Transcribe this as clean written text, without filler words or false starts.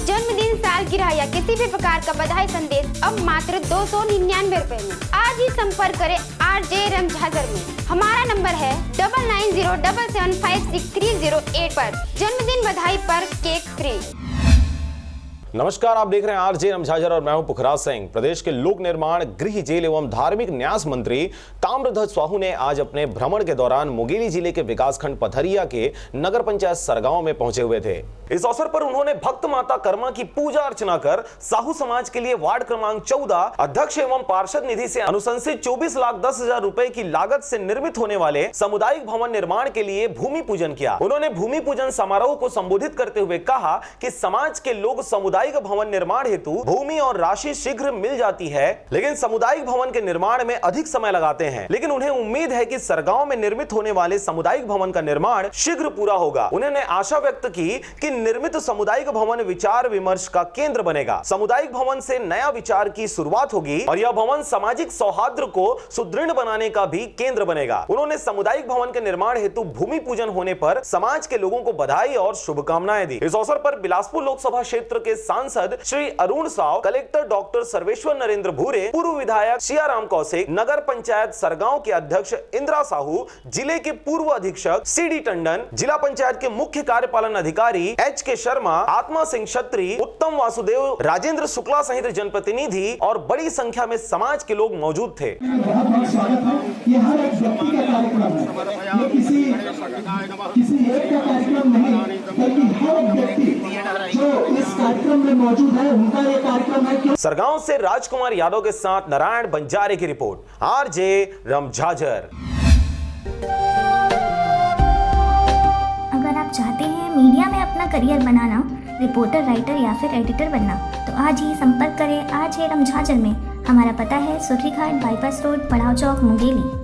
जन्मदिन, सालगिरह या किसी भी प्रकार का बधाई संदेश अब मात्र 299 रुपए में। आज ही संपर्क करें RJ रमझाजर में। हमारा नंबर है 9907756308 पर। जन्मदिन बधाई पर केक फ्री। नमस्कार, आप देख रहे हैं RJ रमझाजर और मैं हूं पुखराज सिंह। प्रदेश के लोक निर्माण, गृह, जेल एवं धार्मिक न्यास मंत्री ताम्रध्वज साहू ने आज अपने भ्रमण के दौरान मुंगेली जिले के विकासखंड पथरिया के नगर पंचायत सरगांव में पहुंचे हुए थे। इस अवसर पर उन्होंने भक्त माता कर्मा की पूजा अर्चना कर साहू समाज के लिए वार्ड क्रमांक 14 अध्यक्ष एवं पार्षद निधि से अनुशंसित 24,10,000 रुपए की लागत से निर्मित होने वाले सामुदायिक भवन निर्माण के लिए भूमि पूजन किया। उन्होंने भूमि पूजन समारोह को संबोधित करते हुए कहा कि समाज के लोग सामुदायिक भवन निर्माण हेतु भूमि और राशि शीघ्र मिल जाती है, लेकिन सामुदायिक भवन के निर्माण में अधिक समय लगाते हैं। लेकिन उन्हें उम्मीद है कि सरगांव में निर्मित होने वाले सामुदायिक भवन का निर्माण शीघ्र पूरा होगा। उन्होंने आशा व्यक्त की कि निर्मित सामुदायिक भवन विचार विमर्श का केंद्र बनेगा। सामुदायिक भवन से नया विचार की शुरुआत होगी और यह भवन सामाजिक सौहार्द को सुदृढ़ बनाने का भी केंद्र बनेगा। उन्होंने सामुदायिक भवन के निर्माण हेतु भूमि पूजन होने पर समाज के लोगों को बधाई और शुभकामनाएं दी। इस अवसर पर बिलासपुर लोकसभा क्षेत्र के सांसद श्री अरुण साव, कलेक्टर डॉक्टर सर्वेश्वर नरेंद्र भूरे, पूर्व विधायक सियाराम कौशिक, नगर पंचायत सरगांव के अध्यक्ष इंदिरा साहू, जिले के पूर्व अधीक्षक CD टंडन, जिला पंचायत के मुख्य कार्यपालन अधिकारी HK शर्मा, आत्मा सिंह छत्री, उत्तम वासुदेव, राजेंद्र शुक्ला सहित जनप्रतिनिधि और बड़ी संख्या में समाज के लोग मौजूद थे। किसी एक का कार्यक्रम नहीं, बल्कि हर व्यक्ति जो इस कार्यक्रम में मौजूद है उनका ये कार्यक्रम है। सरगांव से राजकुमार यादव के साथ नारायण बंजारे की रिपोर्ट, RJ रमझाजर। अगर आप चाहते हैं मीडिया में अपना करियर बनाना, रिपोर्टर, राइटर या फिर एडिटर बनना, तो आज ही संपर्क करें RJ रमझाजर में। हमारा पता है सुर्खी घाट बाईपास रोड, पड़ाव चौक, मुंगेली।